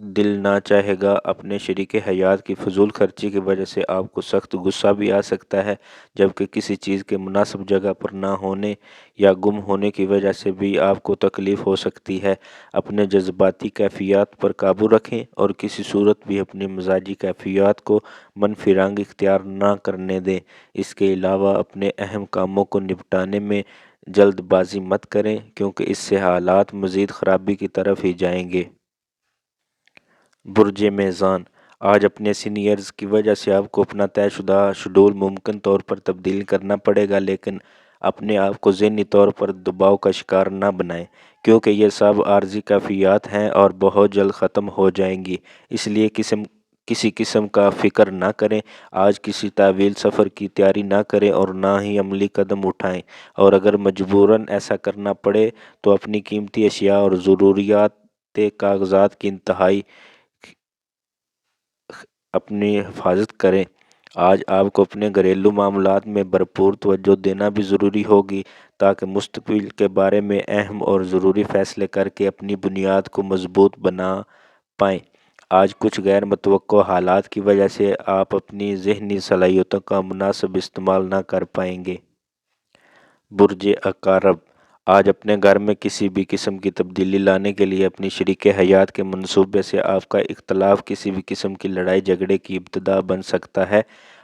دل نہ چاہے گا۔ اپنے شریک حیات کی فضول خرچی کی وجہ سے آپ کو سخت غصہ بھی آ سکتا ہے، جبکہ کسی چیز کے مناسب جگہ پر نہ ہونے یا گم ہونے کی وجہ سے بھی آپ کو تکلیف ہو سکتی ہے۔ اپنے جذباتی کیفیات پر قابو رکھیں اور کسی صورت بھی اپنی مزاجی کیفیات کو منفی رنگ اختیار نہ کرنے دیں۔ اس کے علاوہ اپنے اہم کاموں کو نپٹانے میں جلد بازی مت کریں، کیونکہ اس سے حالات مزید خرابی کی طرف ہی جائیں گے۔ برج میزان، آج اپنے سینئرز کی وجہ سے آپ کو اپنا طے شدہ شیڈول ممکن طور پر تبدیل کرنا پڑے گا، لیکن اپنے آپ کو ذہنی طور پر دباؤ کا شکار نہ بنائیں، کیونکہ یہ سب عارضی کیفیات ہیں اور بہت جلد ختم ہو جائیں گی۔ اس لیے کسی قسم کا فکر نہ کریں۔ آج کسی طویل سفر کی تیاری نہ کریں اور نہ ہی عملی قدم اٹھائیں، اور اگر مجبوراً ایسا کرنا پڑے تو اپنی قیمتی اشیاء اور ضروریات کاغذات کی انتہائی اپنی حفاظت کریں۔ آج آپ کو اپنے گھریلو معاملات میں بھرپور توجہ دینا بھی ضروری ہوگی، تاکہ مستقبل کے بارے میں اہم اور ضروری فیصلے کر کے اپنی بنیاد کو مضبوط بنا پائیں۔ آج کچھ غیر متوقع حالات کی وجہ سے آپ اپنی ذہنی صلاحیتوں کا مناسب استعمال نہ کر پائیں گے۔ برج عقرب، آج اپنے گھر میں کسی بھی قسم کی تبدیلی لانے کے لیے اپنی شریک حیات کے منصوبے سے آپ کا اختلاف کسی بھی قسم کی لڑائی جھگڑے کی ابتدا بن سکتا ہے۔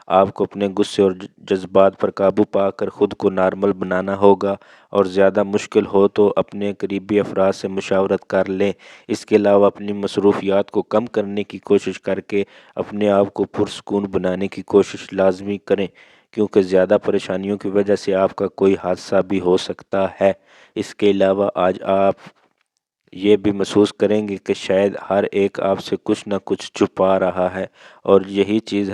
آپ کو اپنے غصے اور جذبات پر قابو پا کر خود کو نارمل بنانا ہوگا، اور زیادہ مشکل ہو تو اپنے قریبی افراد سے مشاورت کر لیں۔ اس کے علاوہ اپنی مصروفیات کو کم کرنے کی کوشش کر کے اپنے آپ کو پرسکون بنانے کی کوشش لازمی کریں، کیونکہ زیادہ پریشانیوں کی وجہ سے آپ کا کوئی حادثہ بھی ہو سکتا ہے۔ اس کے علاوہ آج آپ یہ بھی محسوس کریں گے کہ شاید ہر ایک آپ سے کچھ نہ کچھ چھپا رہا ہے، اور یہی چیز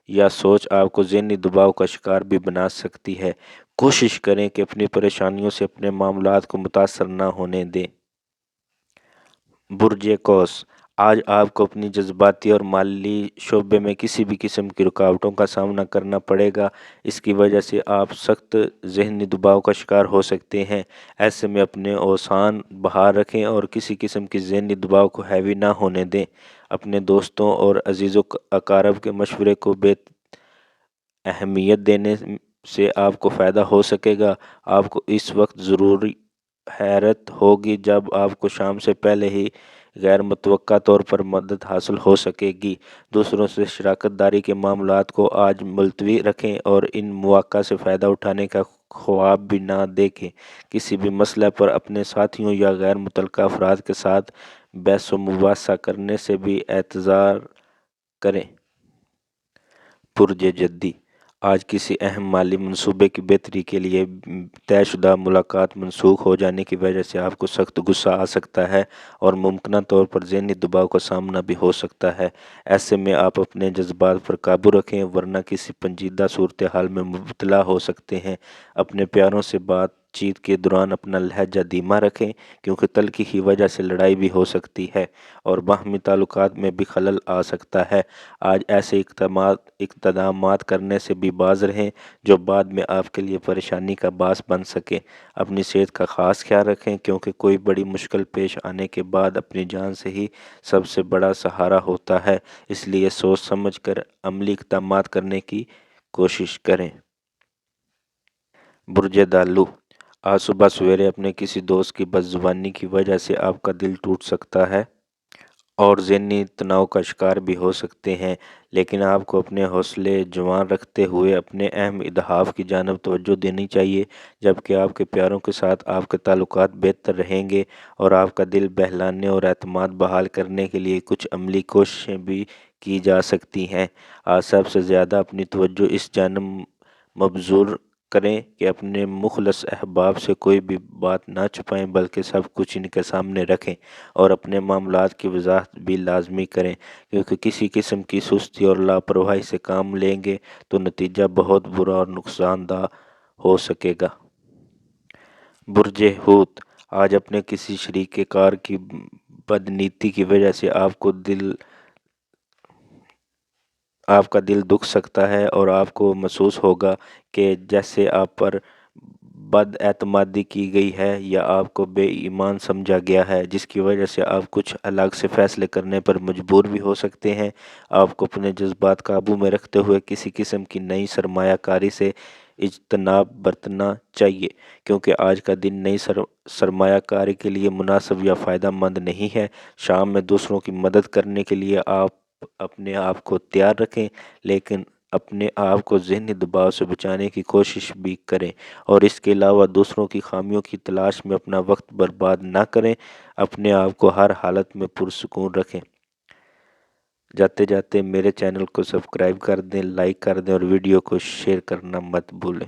یا سوچ آپ کو ذہنی دباؤ کا شکار بھی بنا سکتی ہے۔ کوشش کریں کہ اپنی پریشانیوں سے اپنے معاملات کو متاثر نہ ہونے دیں۔ برج قوس، آج آپ کو اپنی جذباتی اور مالی شعبے میں کسی بھی قسم کی رکاوٹوں کا سامنا کرنا پڑے گا۔ اس کی وجہ سے آپ سخت ذہنی دباؤ کا شکار ہو سکتے ہیں۔ ایسے میں اپنے اوزان بحال رکھیں اور کسی قسم کی ذہنی دباؤ کو حاوی نہ ہونے دیں۔ اپنے دوستوں اور عزیز و اقارب کے مشورے کو اہمیت دینے سے آپ کو فائدہ ہو سکے گا۔ آپ کو اس وقت ضروری حیرت ہوگی جب آپ کو شام سے پہلے ہی غیر متوقع طور پر مدد حاصل ہو سکے گی۔ دوسروں سے شراکت داری کے معاملات کو آج ملتوی رکھیں اور ان مواقع سے فائدہ اٹھانے کا خواب بھی نہ دیکھیں۔ کسی بھی مسئلہ پر اپنے ساتھیوں یا غیر متعلقہ افراد کے ساتھ بحث و مباحثہ کرنے سے بھی احتراز کریں۔ برج جدی، آج کسی اہم مالی منصوبے کی بہتری کے لیے طے شدہ ملاقات منسوخ ہو جانے کی وجہ سے آپ کو سخت غصہ آ سکتا ہے اور ممکنہ طور پر ذہنی دباؤ کا سامنا بھی ہو سکتا ہے۔ ایسے میں آپ اپنے جذبات پر قابو رکھیں، ورنہ کسی پیچیدہ صورتحال میں مبتلا ہو سکتے ہیں۔ اپنے پیاروں سے بات چیت کے دوران اپنا لہجہ دھیما رکھیں، کیونکہ تلخی کی وجہ سے لڑائی بھی ہو سکتی ہے اور باہمی تعلقات میں بھی خلل آ سکتا ہے۔ آج ایسے اقدامات کرنے سے بھی باز رہیں جو بعد میں آپ کے لیے پریشانی کا باعث بن سکیں۔ اپنی صحت کا خاص خیال رکھیں، کیونکہ کوئی بڑی مشکل پیش آنے کے بعد اپنی جان سے ہی سب سے بڑا سہارا ہوتا ہے۔ اس لیے سوچ سمجھ کر عملی اقدامات کرنے کی کوشش کریں۔ برج دالو، آج صبح سویرے اپنے کسی دوست کی بد زبانی کی وجہ سے آپ کا دل ٹوٹ سکتا ہے اور ذہنی تناؤ کا شکار بھی ہو سکتے ہیں، لیکن آپ کو اپنے حوصلے جوان رکھتے ہوئے اپنے اہم اہداف کی جانب توجہ دینی چاہیے، جبکہ آپ کے پیاروں کے ساتھ آپ کے تعلقات بہتر رہیں گے، اور آپ کا دل بہلانے اور اعتماد بحال کرنے کے لیے کچھ عملی کوششیں بھی کی جا سکتی ہیں۔ آج سب سے زیادہ اپنی توجہ اس جانب مبذول کریں کہ اپنے مخلص احباب سے کوئی بھی بات نہ چھپائیں، بلکہ سب کچھ ان کے سامنے رکھیں اور اپنے معاملات کی وضاحت بھی لازمی کریں، کیونکہ کسی قسم کی سستی اور لاپرواہی سے کام لیں گے تو نتیجہ بہت برا اور نقصان دہ ہو سکے گا۔ برج حوت، آج اپنے کسی شریک کار کی بدنیتی کی وجہ سے آپ کا دل دکھ سکتا ہے، اور آپ کو محسوس ہوگا کہ جیسے آپ پر بد اعتمادی کی گئی ہے یا آپ کو بے ایمان سمجھا گیا ہے، جس کی وجہ سے آپ کچھ الگ سے فیصلے کرنے پر مجبور بھی ہو سکتے ہیں۔ آپ کو اپنے جذبات قابو میں رکھتے ہوئے کسی قسم کی نئی سرمایہ کاری سے اجتناب برتنا چاہیے، کیونکہ آج کا دن نئی سرمایہ کاری کے لیے مناسب یا فائدہ مند نہیں ہے۔ شام میں دوسروں کی مدد کرنے کے لیے آپ اپنے آپ کو تیار رکھیں، لیکن اپنے آپ کو ذہنی دباؤ سے بچانے کی کوشش بھی کریں، اور اس کے علاوہ دوسروں کی خامیوں کی تلاش میں اپنا وقت برباد نہ کریں۔ اپنے آپ کو ہر حالت میں پرسکون رکھیں۔ جاتے جاتے میرے چینل کو سبسکرائب کر دیں، لائک کر دیں اور ویڈیو کو شیئر کرنا مت بھولیں۔